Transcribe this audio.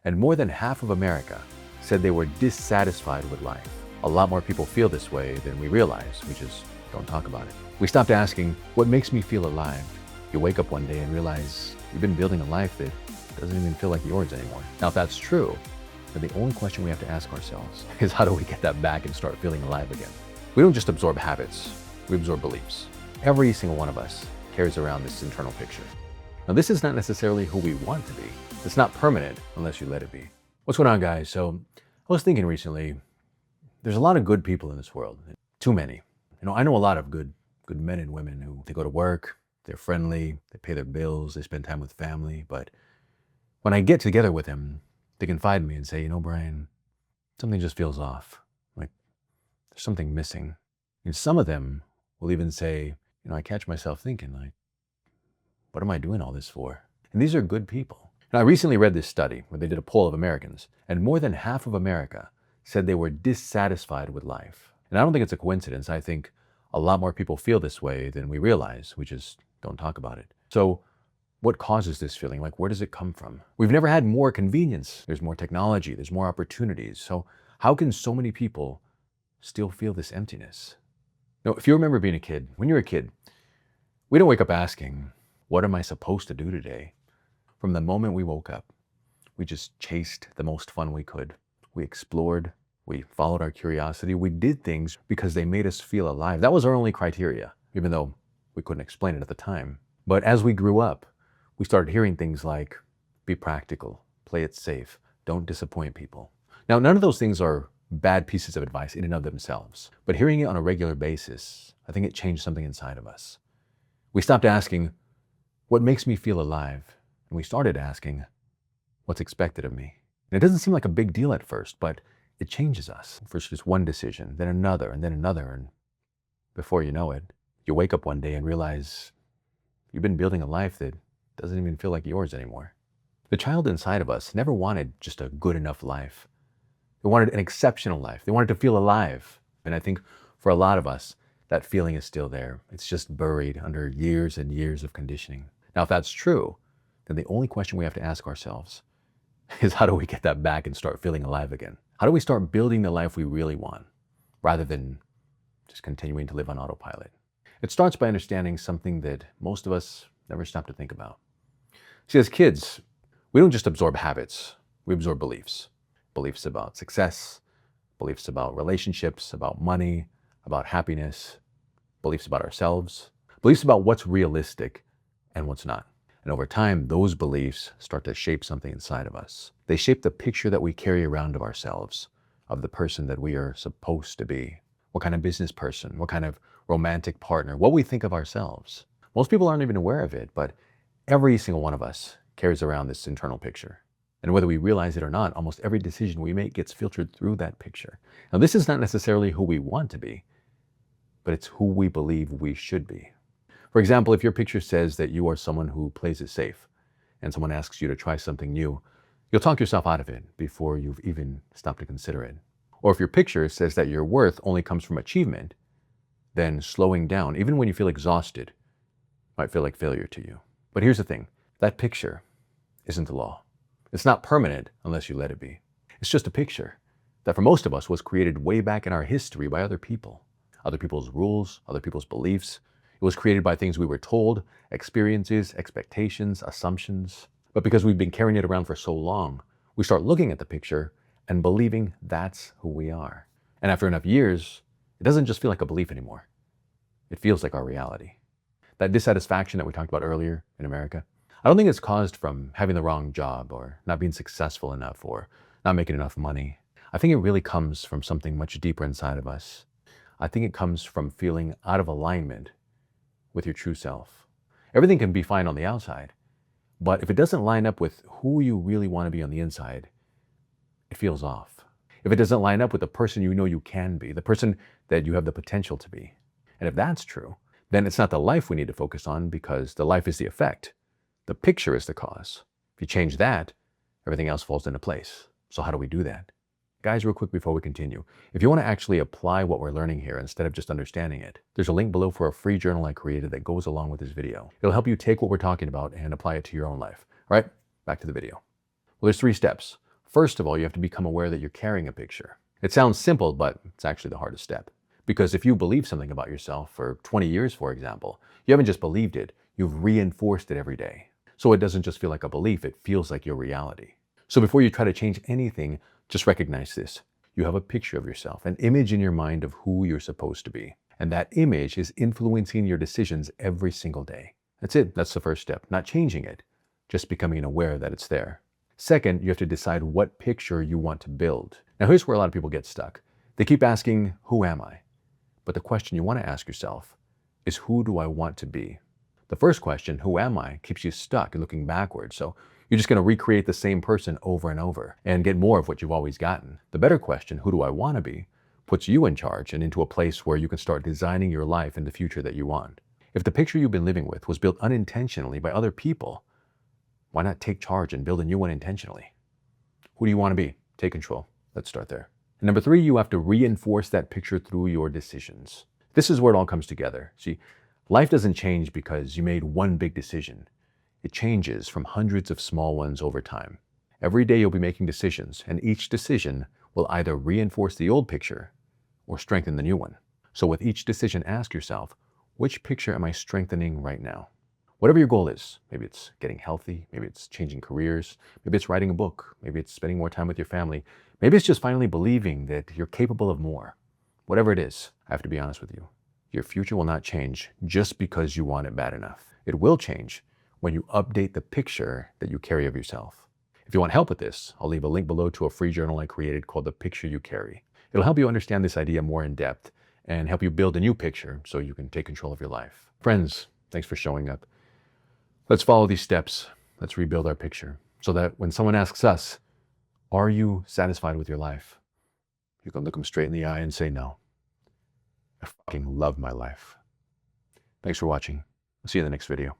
and more than half of America said they were dissatisfied with life. A lot more people feel this way than we realize. We just don't talk about it. We stopped asking, what makes me feel alive? You wake up one day and realize you've been building a life that doesn't even feel like yours anymore. Now, if that's true, then the only question we have to ask ourselves is how do we get that back and start feeling alive again? We don't just absorb habits, we absorb beliefs. Every single one of us carries around this internal picture. Now, this is not necessarily who we want to be. It's not permanent unless you let it be. What's going on, guys? So I was thinking recently, there's a lot of good people in this world, too many. I know a lot of good men and women who they go to work, they're friendly, they pay their bills, they spend time with family. But when I get together with them, they confide in me and say, Brian, something just feels off. Like there's something missing. And some of them will even say, I catch myself thinking like, what am I doing all this for? And these are good people. And I recently read this study where they did a poll of Americans, and more than half of America said they were dissatisfied with life. And I don't think it's a coincidence. I think a lot more people feel this way than we realize. We just don't talk about it. So what causes this feeling? Like, where does it come from? We've never had more convenience. There's more technology. There's more opportunities. So how can so many people still feel this emptiness? Now, if you remember being a kid, when you're a kid, we don't wake up asking, what am I supposed to do today? From the moment we woke up, we just chased the most fun we could. We explored, we followed our curiosity. We did things because they made us feel alive. That was our only criteria, even though we couldn't explain it at the time. But as we grew up, we started hearing things like, be practical, play it safe, don't disappoint people. Now, none of those things are bad pieces of advice in and of themselves, but hearing it on a regular basis, I think it changed something inside of us. We stopped asking, what makes me feel alive? And we started asking, what's expected of me? And it doesn't seem like a big deal at first, but it changes us. First just one decision, then another, and then another. And before you know it, you wake up one day and realize you've been building a life that doesn't even feel like yours anymore. The child inside of us never wanted just a good enough life. They wanted an exceptional life. They wanted to feel alive. And I think for a lot of us, that feeling is still there. It's just buried under years and years of conditioning. Now, if that's true, then the only question we have to ask ourselves is how do we get that back and start feeling alive again? How do we start building the life we really want rather than just continuing to live on autopilot? It starts by understanding something that most of us never stop to think about. See, as kids, we don't just absorb habits, we absorb beliefs. Beliefs about success, beliefs about relationships, about money, about happiness, beliefs about ourselves, beliefs about what's realistic and what's not. And over time, those beliefs start to shape something inside of us. They shape the picture that we carry around of ourselves, of the person that we are supposed to be. What kind of business person, what kind of romantic partner, what we think of ourselves. Most people aren't even aware of it, but every single one of us carries around this internal picture. And whether we realize it or not, almost every decision we make gets filtered through that picture. Now, this is not necessarily who we want to be, but it's who we believe we should be. For example, if your picture says that you are someone who plays it safe and someone asks you to try something new, you'll talk yourself out of it before you've even stopped to consider it. Or if your picture says that your worth only comes from achievement, then slowing down, even when you feel exhausted, might feel like failure to you. But here's the thing, that picture isn't the law. It's not permanent unless you let it be. It's just a picture that for most of us was created way back in our history by other people. Other people's rules, other people's beliefs. It was created by things we were told, experiences, expectations, assumptions. But because we've been carrying it around for so long, we start looking at the picture and believing that's who we are. And after enough years, it doesn't just feel like a belief anymore. It feels like our reality. That dissatisfaction that we talked about earlier in America, I don't think it's caused from having the wrong job or not being successful enough or not making enough money. I think it really comes from something much deeper inside of us. I think it comes from feeling out of alignment with your true self. Everything can be fine on the outside, but if it doesn't line up with who you really want to be on the inside, it feels off. If it doesn't line up with the person you know you can be, the person that you have the potential to be. And if that's true, then it's not the life we need to focus on because the life is the effect. The picture is the cause. If you change that, everything else falls into place. So how do we do that? Guys, real quick before we continue, if you want to actually apply what we're learning here instead of just understanding it, there's a link below for a free journal I created that goes along with this video. It'll help you take what we're talking about and apply it to your own life. All right, back to the video. Well, there's 3 steps. First of all, you have to become aware that you're carrying a picture. It sounds simple, but it's actually the hardest step. Because if you believe something about yourself for 20 years, for example, you haven't just believed it, you've reinforced it every day. So it doesn't just feel like a belief, it feels like your reality. So before you try to change anything, just recognize this. You have a picture of yourself, an image in your mind of who you're supposed to be. And that image is influencing your decisions every single day. That's it. That's the first step. Not changing it, just becoming aware that it's there. Second, you have to decide what picture you want to build. Now, here's where a lot of people get stuck. They keep asking, who am I? But the question you want to ask yourself is, who do I want to be? The first question, who am I, keeps you stuck and looking backwards. So you're just going to recreate the same person over and over and get more of what you've always gotten. The better question, who do I want to be, puts you in charge and into a place where you can start designing your life and the future that you want. If the picture you've been living with was built unintentionally by other people, why not take charge and build a new one intentionally? Who do you want to be? Take control. Let's start there. And number 3, you have to reinforce that picture through your decisions. This is where it all comes together. See, life doesn't change because you made one big decision. It changes from hundreds of small ones over time. Every day you'll be making decisions, and each decision will either reinforce the old picture or strengthen the new one. So with each decision, ask yourself, which picture am I strengthening right now? Whatever your goal is, maybe it's getting healthy, maybe it's changing careers, maybe it's writing a book, maybe it's spending more time with your family, maybe it's just finally believing that you're capable of more. Whatever it is, I have to be honest with you. Your future will not change just because you want it bad enough. It will change when you update the picture that you carry of yourself. If you want help with this, I'll leave a link below to a free journal I created called The Picture You Carry. It'll help you understand this idea more in depth and help you build a new picture so you can take control of your life. Friends, thanks for showing up. Let's follow these steps. Let's rebuild our picture so that when someone asks us, are you satisfied with your life? You can look them straight in the eye and say, no. I fucking love my life. Thanks for watching. I'll see you in the next video.